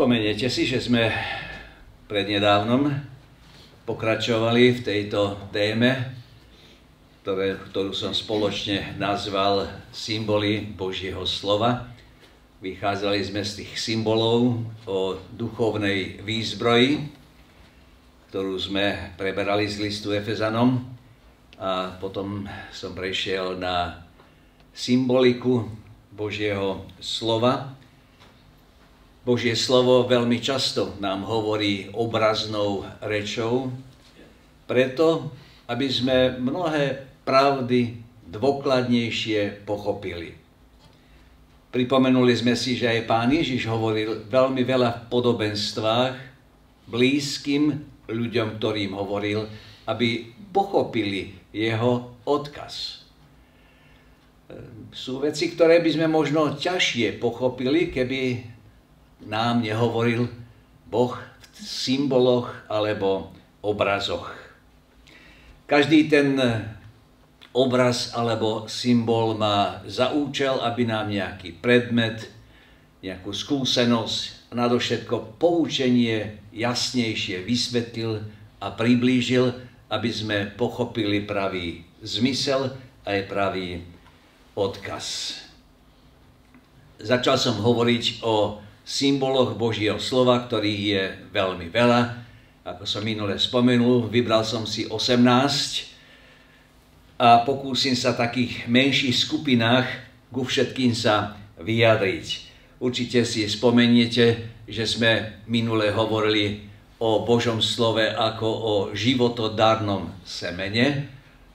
Spomeniete si, že sme prednedávnom pokračovali v tejto téme, ktorú som spoločne nazval Symboly Božieho slova. Vychádzali sme z tých symbolov o duchovnej výzbroji, ktorú sme preberali z listu Efezanom, a potom som prešiel na symboliku Božieho slova. Božie slovo veľmi často nám hovorí obraznou rečou, preto, aby sme mnohé pravdy dôkladnejšie pochopili. Pripomenuli sme si, že aj Pán Ježiš hovoril veľmi veľa v podobenstvách blízkym ľuďom, ktorým hovoril, aby pochopili jeho odkaz. Sú veci, ktoré by sme možno ťažšie pochopili, keby nám nehovoril Boh v symboloch alebo obrazoch. Každý ten obraz alebo symbol má za účel, aby nám nejaký predmet, nejakú skúsenosť a nadovšetko poučenie jasnejšie vysvetlil a priblížil, aby sme pochopili pravý zmysel a aj pravý odkaz. Začal som hovoriť o symboloch Božieho slova, ktorých je veľmi veľa. Ako som minule spomenul, vybral som si 18 a pokúsim sa v takých menších skupinách ku všetkým sa vyjadriť. Určite si spomeniete, že sme minule hovorili o Božom slove ako o životodárnom semene,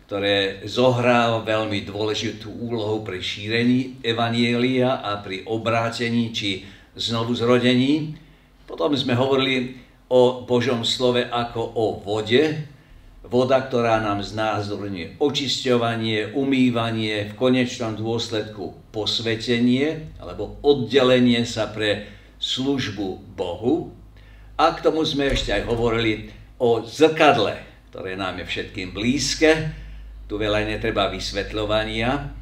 ktoré zohráva veľmi dôležitú úlohu pri šírení evanjelia a pri obrátení či znovu zrodení. Potom sme hovorili o Božom slove ako o vode. Voda, ktorá nám znázorňuje očisťovanie, umývanie, v konečnom dôsledku posvetenie alebo oddelenie sa pre službu Bohu. A k tomu sme ešte aj hovorili o zrkadle, ktoré nám je všetkým blízke. Tu veľa netreba vysvetľovania.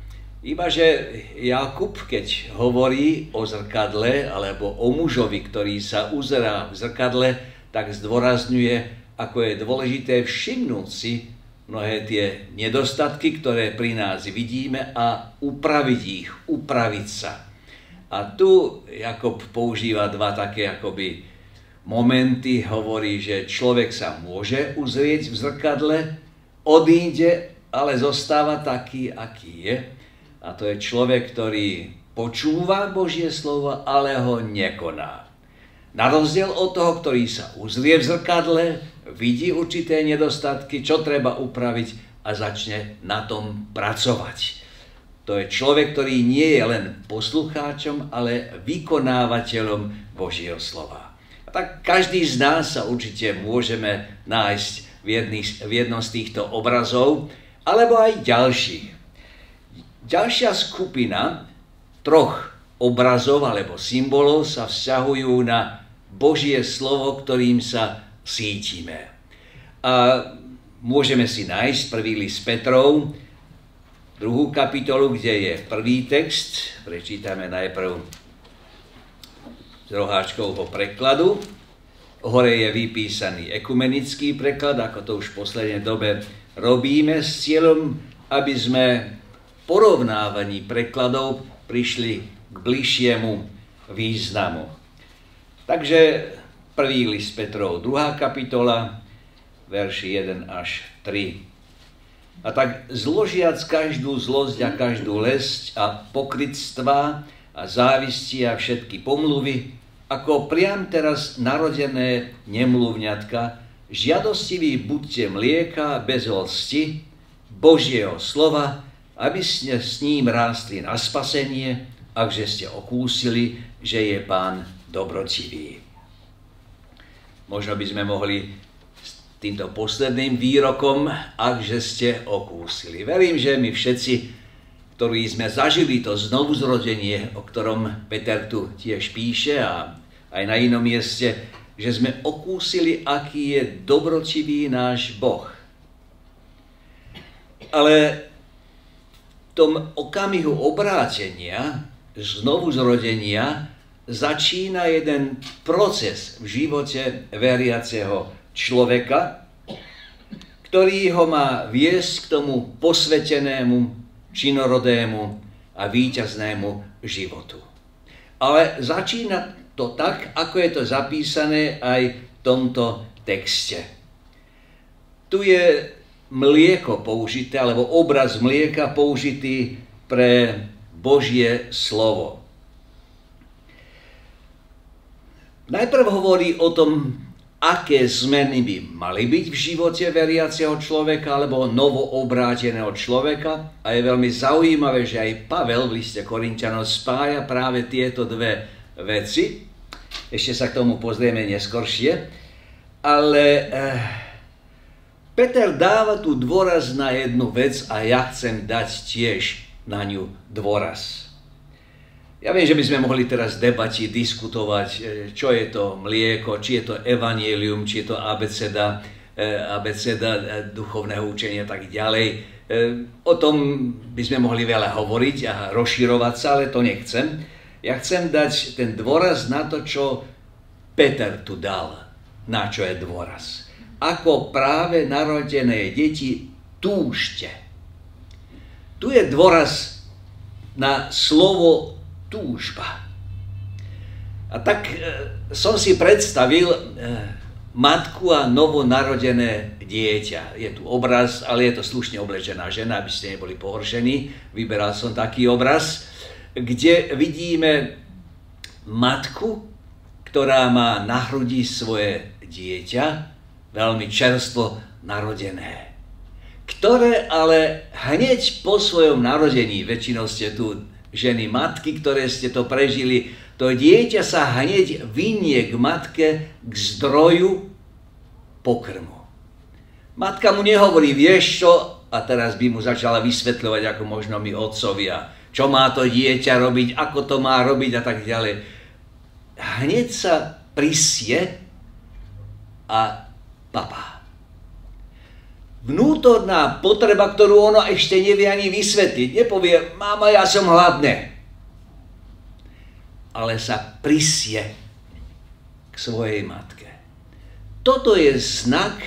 Ibaže Jakub, keď hovorí o zrkadle alebo o mužovi, ktorý sa uzerá v zrkadle, tak zdôrazňuje, ako je dôležité všimnúť si mnohé tie nedostatky, ktoré pri nás vidíme, a upraviť ich, upraviť sa. A tu Jakub používa dva také akoby momenty, hovorí, že človek sa môže uzrieť v zrkadle, odíde, ale zostáva taký, aký je. A to je človek, ktorý počúva Božie slovo, ale ho nekoná. Na rozdiel od toho, ktorý sa uzrie v zrkadle, vidí určité nedostatky, čo treba upraviť a začne na tom pracovať. To je človek, ktorý nie je len poslucháčom, ale vykonávateľom Božieho slova. A tak každý z nás sa určite môžeme nájsť v jednom z týchto obrazov, alebo aj ďalších. Ďalšia skupina troch obrazov alebo symbolov sa vzťahujú na Božie slovo, ktorým sa cítime. A môžeme si nájsť prvý list Petrov, 2. kapitolu, kde je prvý text. Prečítame najprv z Roháčkovho prekladu. Hore je vypísaný ekumenický preklad, ako to už v poslednej dobe robíme, s cieľom, aby sme porovnávaní prekladov prišli k bližšiemu významu. Takže prvý list Petrov, 2. kapitola, verši 1 až 3. A tak zložiac každú zlosť a každú lesť a pokrytstva a závisti a všetky pomluvy, ako priam teraz narodené nemluvňatka, žiadostiví buďte mlieka bez lsti Božieho slova, aby ste s ním rástli na spasenie, akže ste okúsili, že je Pán dobrotivý. Možno by sme mohli s týmto posledným výrokom, akže ste okúsili. Verím, že my všetci, ktorí sme zažili to znovuzrodenie, o ktorom Peter tu tiež píše a aj na inom mieste, že sme okúsili, aký je dobrotivý náš Boh. Ale v tom okamihu obrátenia, znovuzrodenia, začína jeden proces v živote veriaceho človeka, ktorý ho má viesť k tomu posvetenému, činorodému a víťaznému životu. Ale začína to tak, ako je to zapísané aj v tomto texte. Tu je mlieko použité, alebo obraz mlieka použitý pre Božie slovo. Najprv hovorí o tom, aké zmeny by mali byť v živote veriaceho človeka alebo novoobráteného človeka. A je veľmi zaujímavé, že aj Pavel v liste Korinťanom spája práve tieto dve veci. Ešte sa k tomu pozrieme neskoršie. Ale Peter dáva tu dôraz na jednu vec a ja chcem dať tiež na ňu dôraz. Ja viem, že by sme mohli teraz debatiť, diskutovať, čo je to mlieko, či je to evanjelium, či je to abeceda duchovného učenia a tak ďalej. O tom by sme mohli veľa hovoriť a rozširovať sa, ale to nechcem. Ja chcem dať ten dôraz na to, čo Peter tu dal, na čo je dôraz. Ako práve narodené deti túžte. Tu je dôraz na slovo túžba. A tak som si predstavil matku a novonarodené dieťa. Je tu obraz, ale je to slušne oblečená žena, aby ste neboli pohoršení. Vyberal som taký obraz, kde vidíme matku, ktorá má na hrudi svoje dieťa, veľmi čerstvo narodené, ktoré ale hneď po svojom narodení, väčšinou ste tu ženy matky, ktoré ste to prežili, to dieťa sa hneď vynie k matke, k zdroju pokrmu. Matka mu nehovorí, vieš čo, a teraz by mu začala vysvetľovať, ako možno my otcovia, čo má to dieťa robiť, ako to má robiť a tak ďalej. Hneď sa prisie a papá. Vnútorná potreba, ktorú ono ešte nevie ani vysvetliť. Nepovie, máma, ja som hladné. Ale sa prisie k svojej matke. Toto je znak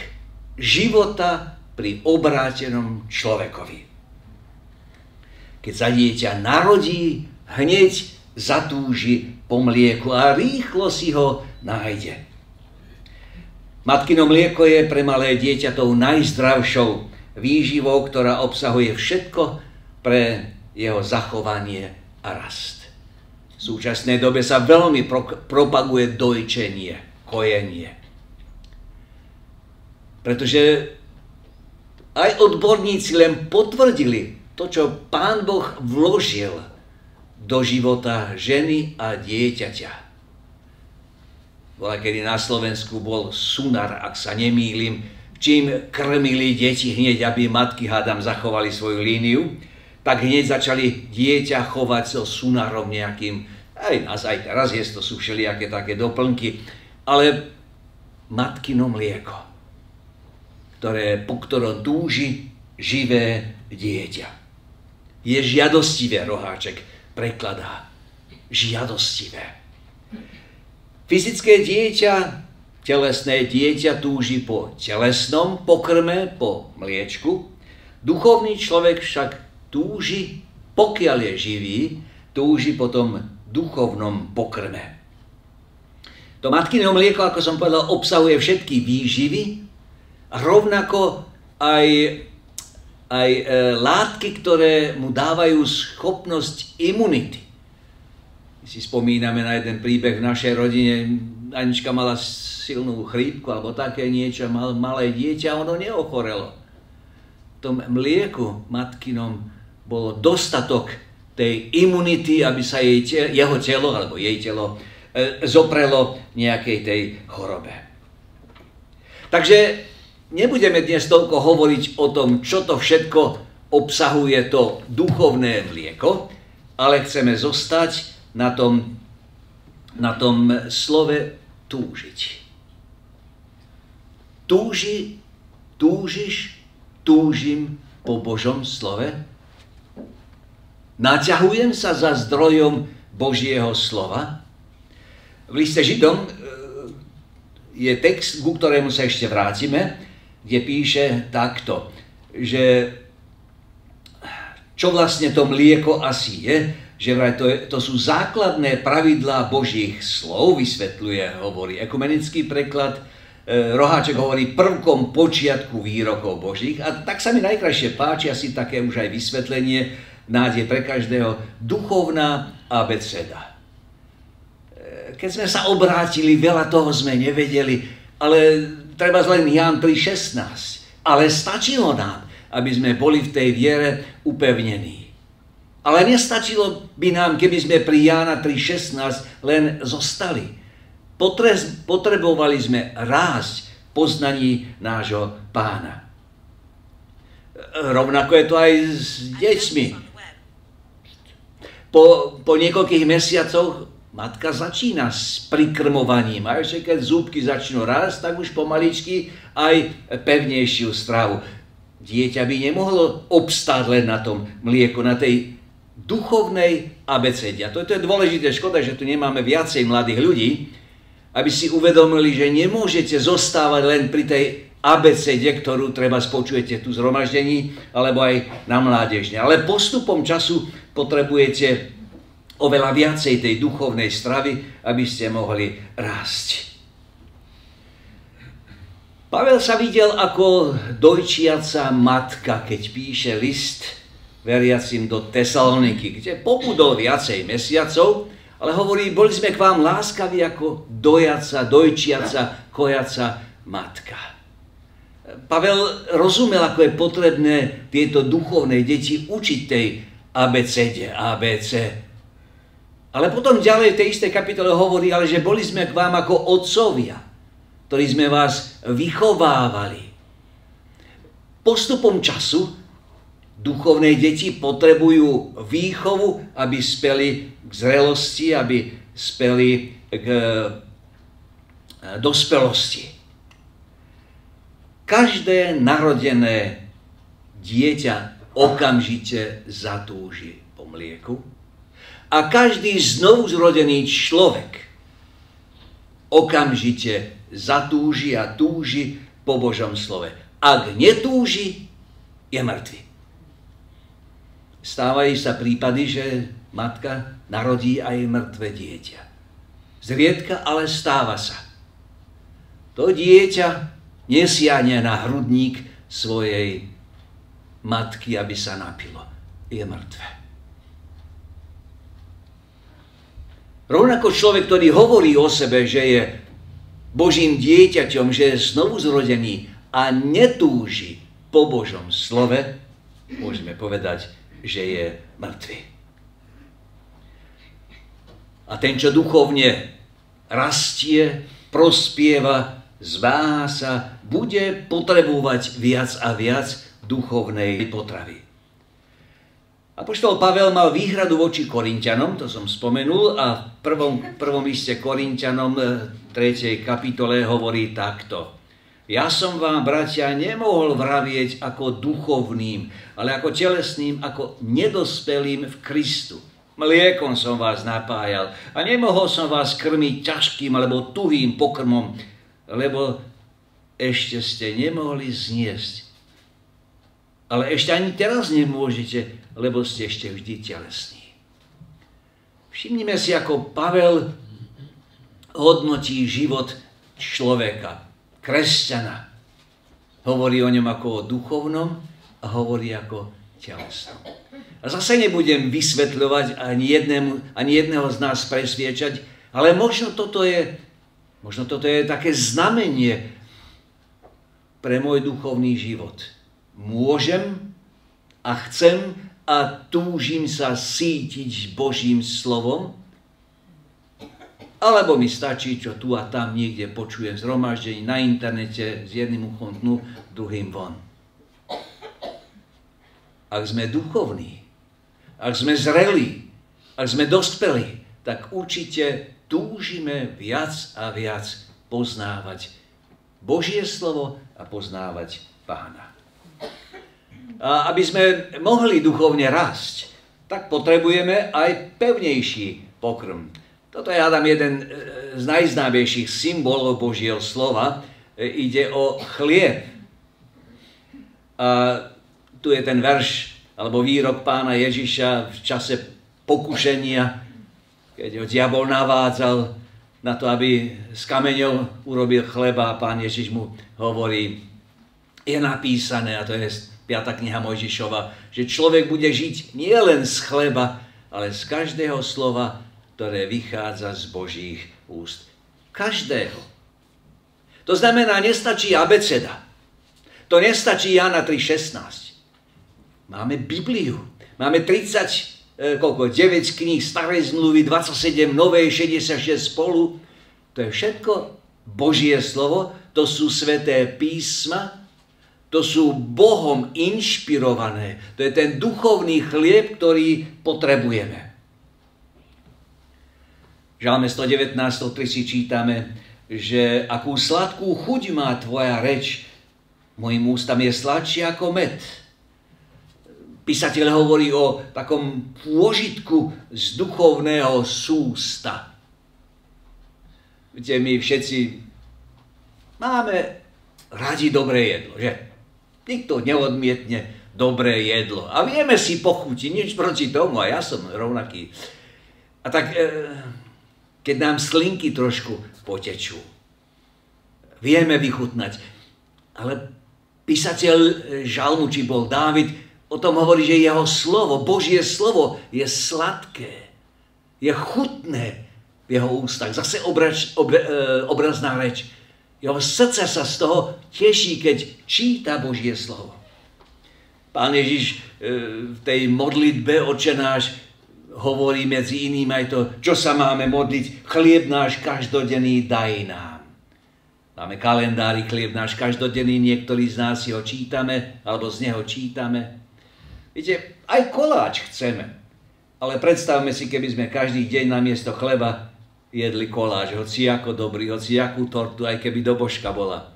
života pri obrátenom človekovi. Keď sa dieťa narodí, hneď zatúži po mlieku a rýchlo si ho nájde. Matkino mlieko je pre malé dieťa tou najzdravšou výživou, ktorá obsahuje všetko pre jeho zachovanie a rast. V súčasnej dobe sa veľmi propaguje dojčenie, kojenie. Pretože aj odborníci len potvrdili to, čo Pán Boh vložil do života ženy a dieťaťa. Kedy na Slovensku bol Sunar, ak sa nemýlim, čím krmili deti hneď, aby matky, hádam, zachovali svoju líniu, tak hneď začali dieťa chovať so Sunarom nejakým, aj teraz to sú všelijaké také doplnky, ale matkino mlieko, po ktorom túži živé dieťa. Je žiadostivé, Roháček prekladá. Žiadostivé. Fyzické dieťa, telesné dieťa túži po telesnom pokrme, po mliečku. Duchovný človek však túži, pokiaľ je živý, túži po tom duchovnom pokrme. To matkino mlieko, ako som povedal, obsahuje všetky výživy a rovnako aj látky, ktoré mu dávajú schopnosť imunity. Si spomíname na jeden príbeh v našej rodine. Anička mala silnú chrípku alebo také niečo, malé dieťa, ono neochorelo. V tom mlieku matkinom bolo dostatok tej imunity, aby sa jeho telo alebo jej telo zoprelo nejakej tej chorobe. Takže nebudeme dnes toľko hovoriť o tom, čo to všetko obsahuje to duchovné mlieko, ale chceme zostať na tom slove túžiť. Túžim po Božom slove. Naťahujem sa za zdrojom Božieho slova. V liste Židom je text, ku ktorému sa ešte vrátime, kde píše takto, že čo vlastne to mlieko asi je, že to sú základné pravidlá Božích slov, vysvetľuje, hovorí ekumenický preklad, Roháček hovorí prvkom počiatku výrokov Božích a tak sa mi najkrajšie páči asi také už aj vysvetlenie, nádej pre každého, duchovná abeceda. Keď sme sa obrátili, veľa toho sme nevedeli, ale treba len Ján 3.16. Ale stačilo nám, aby sme boli v tej viere upevnení. Ale nestačilo by nám, keby sme pri Jána 3.16 len zostali. Potrebovali sme rásť v poznaní nášho Pána. Rovnako je to aj s deťmi. Po niekoľkých mesiacoch matka začína s prikrmovaním. A ešte keď zúbky začnú rásť, tak už pomaličky aj pevnejšiu stravu. Dieťa by nemohlo obstáť len na tom mlieku, na tej duchovnej abecede. A to je dôležité, škoda, že tu nemáme viacej mladých ľudí, aby si uvedomili, že nemôžete zostávať len pri tej abecede, ktorú treba spočujete tu zhromaždení, alebo aj na mládežne. Ale postupom času potrebujete oveľa viacej tej duchovnej stravy, aby ste mohli rásť. Pavel sa videl ako dojčiaca matka, keď píše list veriacim do Tesaloniky, kde pobudol viacej mesiacov, ale hovorí, boli sme k vám láskaví ako dojaca, dojčiaca, kojaca matka. Pavel rozumel, ako je potrebné tieto duchovné deti učiť tej abecede, ABC. Ale potom ďalej v tej istej kapitole hovorí, ale že boli sme k vám ako otcovia, ktorí sme vás vychovávali. Postupom času duchovné deti potrebujú výchovu, aby speli k zrelosti, aby speli k dospelosti. Každé narodené dieťa okamžite zatúži po mlieku a každý znovuzrodený človek okamžite zatúži a túži po Božom slove. Ak netúži, je mŕtvy. Stávajú sa prípady, že matka narodí aj mŕtve dieťa. Zriedka, ale stáva sa. To dieťa nesiahne na hrudník svojej matky, aby sa napilo. Je mŕtve. Rovnako človek, ktorý hovorí o sebe, že je Božím dieťaťom, že je znovuzrodený a netúži po Božom slove, môžeme povedať, že je mŕtvy. A ten, čo duchovne rastie, prospieva, zváha sa, bude potrebovať viac a viac duchovnej potravy. Apoštol Pavel mal výhradu voči Korinťanom, to som spomenul, a v prvom liste Korinťanom 3. kapitole hovorí takto. Ja som vám, bratia, nemohol vravieť ako duchovným, ale ako telesným, ako nedospelým v Kristu. Mliekom som vás napájal a nemohol som vás krmiť ťažkým alebo tuhým pokrmom, lebo ešte ste nemohli zniesť. Ale ešte ani teraz nemôžete, lebo ste ešte vždy telesní. Všimnime si, ako Pavel hodnotí život človeka, kresťana. Hovorí o ňom ako o duchovnom a hovorí ako telesnom. A zase nebudem vysvetľovať ani jedného z nás presviečať, ale možno toto je také znamenie pre môj duchovný život. Môžem a chcem a túžim sa sítiť Božím slovom, alebo mi stačí, čo tu a tam niekde počujem zhromaždení na internete s jedným uchom dnu, druhým von. Ak sme duchovní, ak sme zrelí, ak sme dospelí, tak určite túžime viac a viac poznávať Božie slovo a poznávať Pána. A aby sme mohli duchovne rásť, tak potrebujeme aj pevnejší pokrm. Toto je, hádam, jeden z najznámejších symbolov Božieho slova. Ide o chlieb. A tu je ten verš, alebo výrok pána Ježiša v čase pokušenia, keď ho diabol navádzal na to, aby z kameňov urobil chleba, a pán Ježiš mu hovorí, je napísané, a to je 5. kniha Mojžišova, že človek bude žiť nie len z chleba, ale z každého slova, ktoré vychádza z Božích úst. Každého. To znamená, nestačí abeceda. To nestačí Jána 3.16. Máme Bibliu. Máme 9 kníh Starej zmluvy, 27 Novej, 66 spolu. To je všetko Božie slovo. To sú sväté písma. To sú Bohom inšpirované. To je ten duchovný chlieb, ktorý potrebujeme. V Žalme 119, 103 si čítame, že akú sladkú chuť má tvoja reč, mojim ústam je sladšie ako med. Písateľ hovorí o takom pôžitku z duchovného sústa. Viete, my všetci máme radi dobré jedlo, že? Nikto neodmietne dobré jedlo. A vieme si pochutiť, nič proti tomu, a ja som rovnaký. A tak, keď nám slinky trošku potečú, vieme vychutnať. Ale písateľ žalmu, či bol Dávid, o tom hovorí, že jeho slovo, Božie slovo je sladké, je chutné v jeho ústach. Zase obrazná reč. Jeho srdce sa z toho teší, keď číta Božie slovo. Pán Ježiš v tej modlitbe Otče náš hovorí medzi iným aj to, čo sa máme modliť. Chlieb náš každodenný daj nám. Máme kalendári chlieb náš každodenný, niektorí z nás si ho čítame, alebo z neho čítame. Viete, aj koláč chceme, ale predstavme si, keby sme každý deň namiesto chleba jedli koláč, hoci ako dobrý, hoci akú tortu, aj keby do božka bola.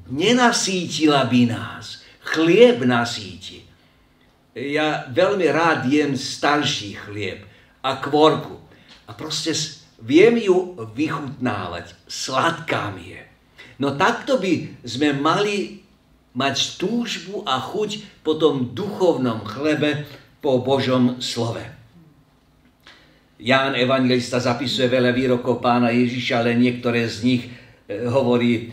Nenasítila by nás. Chlieb nasíti. Ja veľmi rád jem starší chlieb a kvorku. A proste viem ju vychutnávať. Sladká mi je. No takto by sme mali mať túžbu a chuť po tom duchovnom chlebe, po Božom slove. Ján evangelista zapisuje veľa výrokov pána Ježiša, ale niektoré z nich hovorí,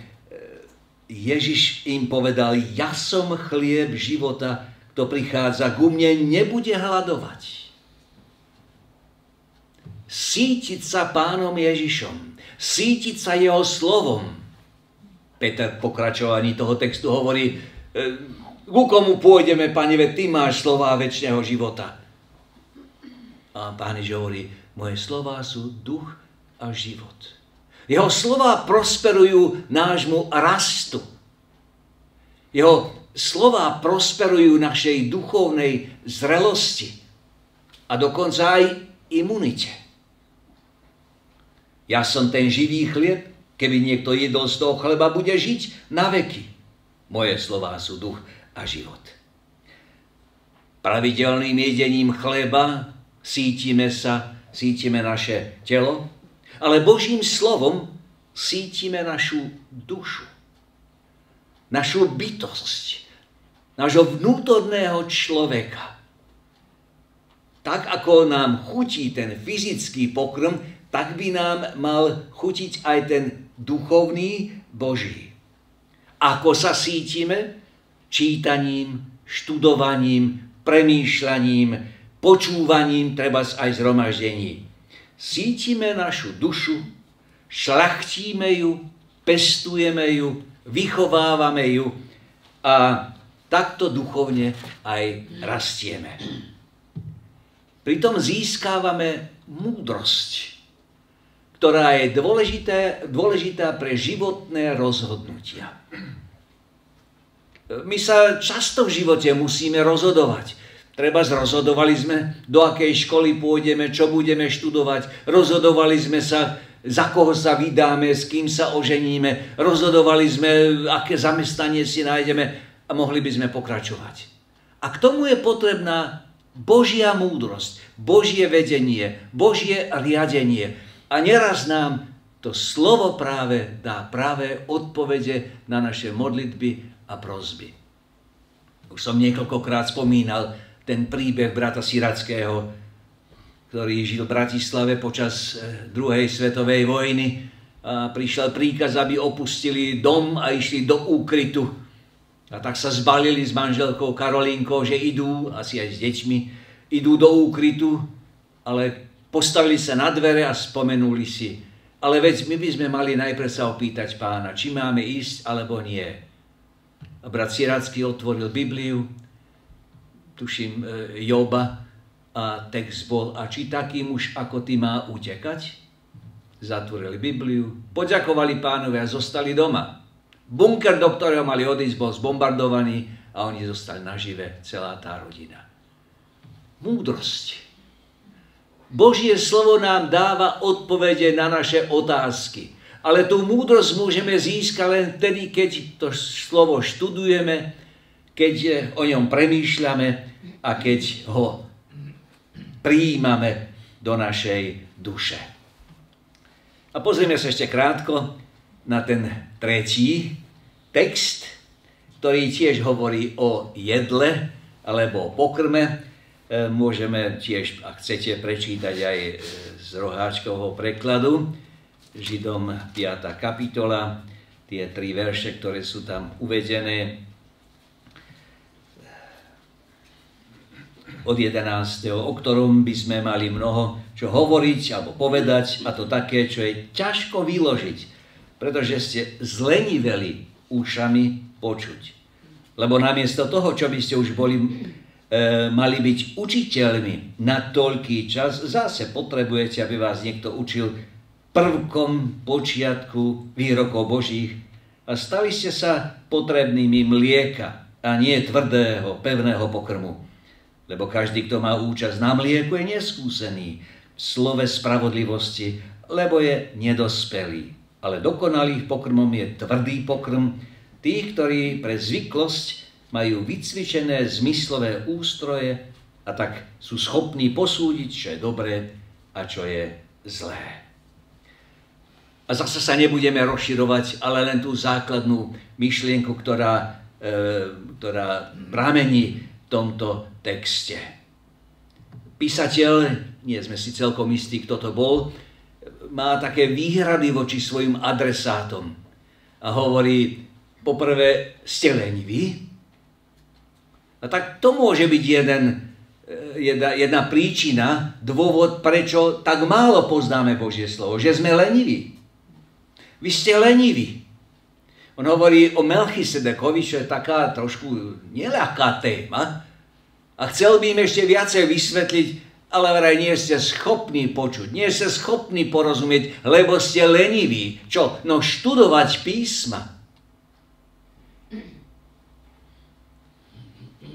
Ježiš im povedal, ja som chlieb života, kto prichádza ku mne, nebude hladovať. Sítiť sa pánom Ježišom, sítiť sa jeho slovom. Peter v pokračovaní toho textu hovorí, ku komu pôjdeme, Pane, veď ty máš slová večného života. A Pán Ježiš hovorí, moje slová sú duch a život. Jeho slová prosperujú nášmu rastu. Jeho slová prosperujú našej duchovnej zrelosti a dokonca aj imunite. Ja som ten živý chlieb, keby niekto jedol z toho chleba, bude žiť na veky. Moje slová sú duch a život. Pravidelným jedením chleba sítime naše telo, ale Božím slovom sítime našu dušu, našu bytosť, nášho vnútorného človeka. Tak ako nám chutí ten fyzický pokrm, tak by nám mal chutiť aj ten duchovný Boží. Ako sa sítime? Čítaním, študovaním, premýšľaním, počúvaním, trebárs aj zhromaždení. Sítime našu dušu, šľachtíme ju, pestujeme ju, vychovávame ju a takto duchovne aj rastieme. Pritom získávame múdrosť, ktorá je dôležitá pre životné rozhodnutia. My sa často v živote musíme rozhodovať. Rozhodovali sme, do akej školy pôjdeme, čo budeme študovať. Rozhodovali sme sa, za koho sa vydáme, s kým sa oženíme. Rozhodovali sme, aké zamestnanie si nájdeme a mohli by sme pokračovať. A k tomu je potrebná Božia múdrosť, Božie vedenie, Božie riadenie. A neraz nám to slovo práve dá práve odpovede na naše modlitby a prosby. Už som niekoľkokrát spomínal ten príbeh brata Sirackého, ktorý žil v Bratislave počas druhej svetovej vojny a prišiel príkaz, aby opustili dom a išli do úkrytu. A tak sa zbalili s manželkou Karolínkou, že idú, asi aj s deťmi, idú do úkrytu, ale postavili sa na dvere a spomenuli si, ale veď my by sme mali najprv sa opýtať Pána, či máme ísť, alebo nie. A brat Siracký otvoril Bibliu, tuším Joba, a text bol, a či taký muž ako ty má utekať? Zatvorili Bibliu, poďakovali Pánovi a zostali doma. Bunker, do ktorého mali odísť, bol zbombardovaný a oni zostali nažive, celá tá rodina. Múdrosť. Božie slovo nám dáva odpovede na naše otázky. Ale tú múdrosť môžeme získať len vtedy, keď to slovo študujeme, keď o ňom premýšľame a keď ho prijímame do našej duše. A pozrieme sa ešte krátko na ten tretí text, ktorý tiež hovorí o jedle alebo o pokrme. Môžeme tiež, ak chcete, prečítať aj z Roháčkovho prekladu, Židom 5. kapitola, tie 3 verše, ktoré sú tam uvedené od 11., o ktorom by sme mali mnoho čo hovoriť alebo povedať, a to také, čo je ťažko vyložiť, pretože ste zleniveli ušami počuť. Lebo namiesto toho, čo by ste už mali byť učiteľmi na toľký čas, zase potrebujete, aby vás niekto učil prvkom počiatku výrokov Božích a stali ste sa potrebnými mlieka a nie tvrdého, pevného pokrmu. Lebo každý, kto má účasť na mlieku, je neskúsený v slove spravodlivosti, lebo je nedospelý. Ale dokonalý pokrmom je tvrdý pokrm tých, ktorí pre zvyklosť majú vycvičené zmyslové ústroje a tak sú schopní posúdiť, čo je dobré a čo je zlé. A zase sa nebudeme rozširovať, ale len tú základnú myšlienku, ktorá pramení v tomto texte. Písateľ, nie sme si celkom istí, kto to bol, má také výhrady voči svojim adresátom a hovorí, poprvé, ste leniví? A tak to môže byť jedna príčina, dôvod, prečo tak málo poznáme Božie slovo, že sme leniví. Vy ste leniví. On hovorí o Melchisedekovi, čo je taká trošku neľahká téma. A chcel by im ešte viacej vysvetliť, ale vraj nie ste schopní počuť, nie ste schopní porozumieť, lebo ste leniví. Čo? No študovať písma.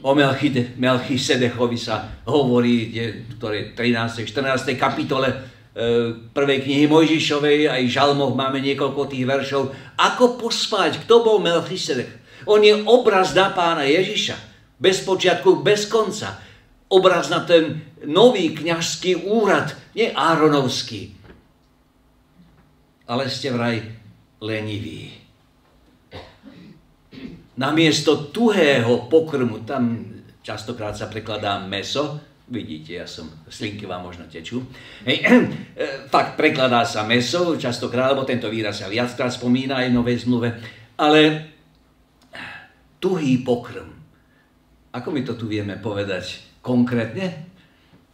O Melchisedechovi sa hovorí v 13. 14. kapitole prvej knihy Mojžišovej, aj v žalmoch máme niekoľko tých veršov. Ako pospať? Kto bol Melchisedech? On je obraz na Pána Ježiša. Bez počiatku, bez konca. Obraz na ten nový kňažský úrad, nie Áronovský. Ale ste vraj leniví. Namiesto tuhého pokrmu, tam častokrát sa prekladá mäso, vidíte, ja som, slinky vám možno tečú. Fakt, prekladá sa mäso, častokrát, lebo tento výraz sa viackrát spomína aj v Novej zmluve, ale tuhý pokrm. Ako my to tu vieme povedať konkrétne?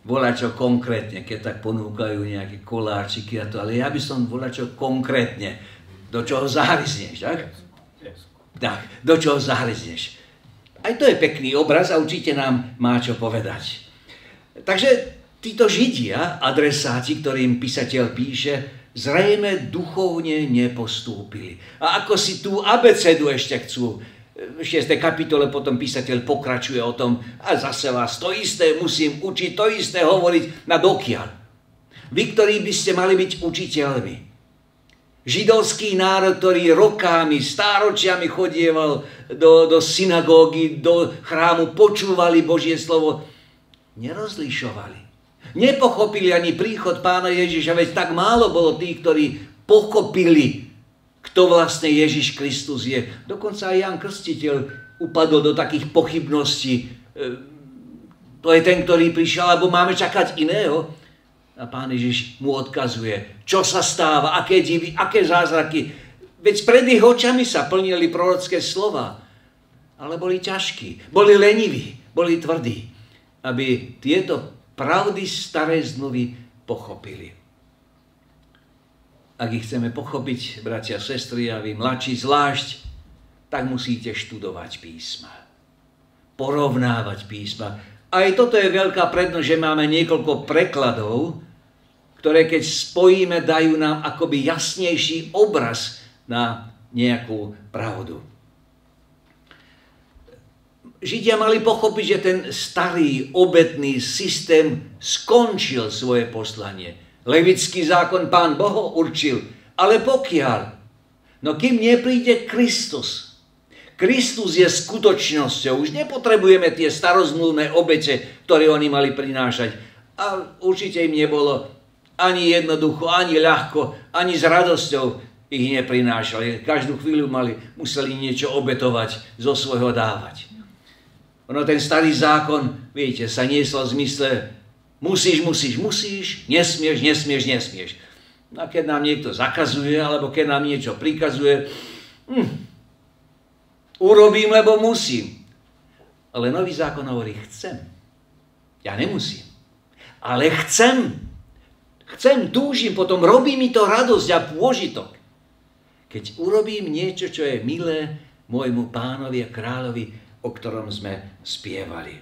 Volačo konkrétne, keď tak ponúkajú nejaké koláčiky a to, ale ja by som volačo konkrétne, do čoho zahryzneš, tak? Tak, do čoho zahryzneš. Aj to je pekný obraz a určite nám má čo povedať. Takže títo Židia, adresáti, ktorým písateľ píše, zrejme duchovne nepostúpili. A ako si tú abecedu ešte chcú, v 6. kapitole potom písateľ pokračuje o tom, a zase vás to isté musím učiť, to isté hovoriť na dokiaľ. Vy, ktorí by ste mali byť učiteľmi. Židovský národ, ktorý rokami, stáročiami chodieval do synagógy, do chrámu, počúvali Božie slovo, nerozlišovali. Nepochopili ani príchod Pána Ježiša, veď tak málo bolo tých, ktorí pochopili, kto vlastne Ježiš Kristus je. Dokonca aj Ján Krstiteľ upadol do takých pochybností. To je ten, ktorý prišiel, alebo máme čakať iného? A Pán Ježiš mu odkazuje, čo sa stáva, aké divy, aké zázraky. Veď pred ich očami sa plnili prorocké slova. Ale boli ťažkí, boli leniví, boli tvrdí, aby tieto pravdy starej zmluvy pochopili. Ak ich chceme pochopiť, bratia, sestry, a vy mladší zvlášť, tak musíte študovať písma. Porovnávať písma. Aj toto je veľká prednosť, že máme niekoľko prekladov, ktoré keď spojíme, dajú nám akoby jasnejší obraz na nejakú pravdu. Židia mali pochopiť, že ten starý obetný systém skončil svoje poslanie. Levický zákon Pán Boh určil, ale pokiaľ, no kým nepríde Kristus, Kristus je skutočnosťou, už nepotrebujeme tie starozmluvné obete, ktoré oni mali prinášať. A určite im nebolo ani jednoducho, ani ľahko, ani s radosťou ich neprinášali. Každú chvíľu museli niečo obetovať, zo svojho dávať. Ono ten starý zákon, viete, sa niesol v zmysle musíš, nesmieš. A keď nám niekto zakazuje, alebo keď nám niečo prikazuje, urobím, lebo musím. Ale nový zákon hovorí, chcem. Ja nemusím. Ale chcem, túžim, potom robí mi to radosť a pôžitok. Keď urobím niečo, čo je milé môjmu Pánovi a Kráľovi, o ktorom sme spievali.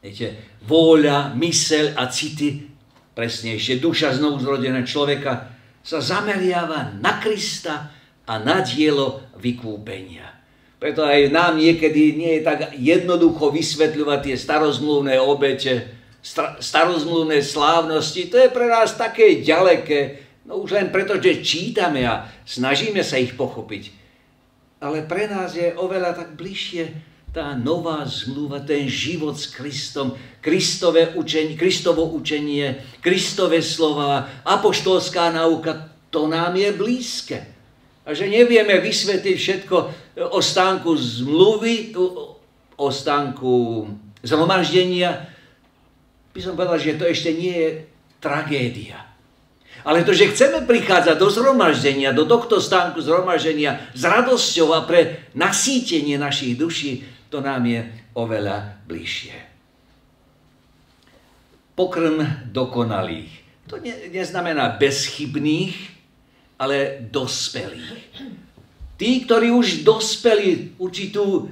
Viete, vôľa, myseľ a city, presnejšie duša znovuzrodeného človeka, sa zameriava na Krista a na dielo vykúpenia. Preto aj nám niekedy nie je tak jednoducho vysvetľovať tie starozmluvné obete, starozmluvné slávnosti. To je pre nás také ďaleké, no už len preto, že čítame a snažíme sa ich pochopiť. Ale pre nás je oveľa tak bližšie tá nová zmluva, ten život s Kristom, Kristovo učenie, Kristove slova, apoštolská nauka, to nám je blízke. A že nevieme vysvetliť všetko o stánku zmluvy, o stánku zhromaždenia, by som povedal, že to ešte nie je tragédia. Ale to, že chceme prichádzať do zhromaždenia, do tohto stánku zhromaždenia s radosťou a pre nasýtenie našich duší, to nám je oveľa bližšie. Pokrm dokonalých. To neznamená bezchybných, ale dospelých. Tí, ktorí už dospeli určitú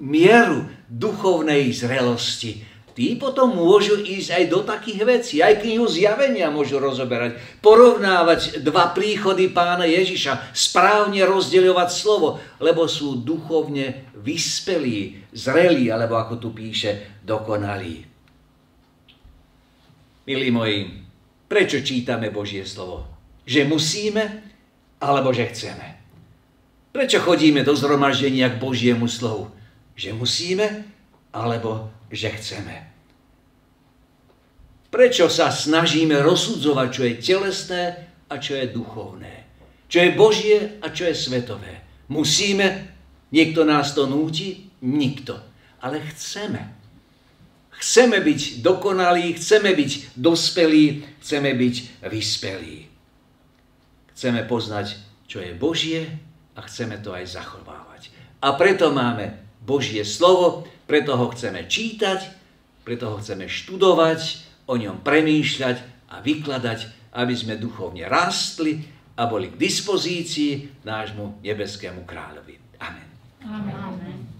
mieru duchovnej zrelosti, tí potom môžu ísť aj do takých vecí. Aj knihu Zjavenia môžu rozoberať. Porovnávať dva príchody Pána Ježiša. Správne rozdeľovať slovo. Lebo sú duchovne vyspelí, zrelí, alebo ako tu píše, dokonalí. Milí moji, prečo čítame Božie slovo? Že musíme, alebo že chceme? Prečo chodíme do zhromaždenia k Božiemu slovu? Že musíme, alebo že chceme. Prečo sa snažíme rozsudzovať, čo je telesné a čo je duchovné? Čo je Božie a čo je svetové? Musíme? Niekto nás to núti? Nikto. Ale chceme. Chceme byť dokonalí, chceme byť dospelí, chceme byť vyspelí. Chceme poznať, čo je Božie a chceme to aj zachovávať. A preto máme Božie slovo, preto ho chceme čítať, preto ho chceme študovať, o ňom premýšľať a vykladať, aby sme duchovne rástli a boli k dispozícii nášmu nebeskému kráľovi. Amen. Amen.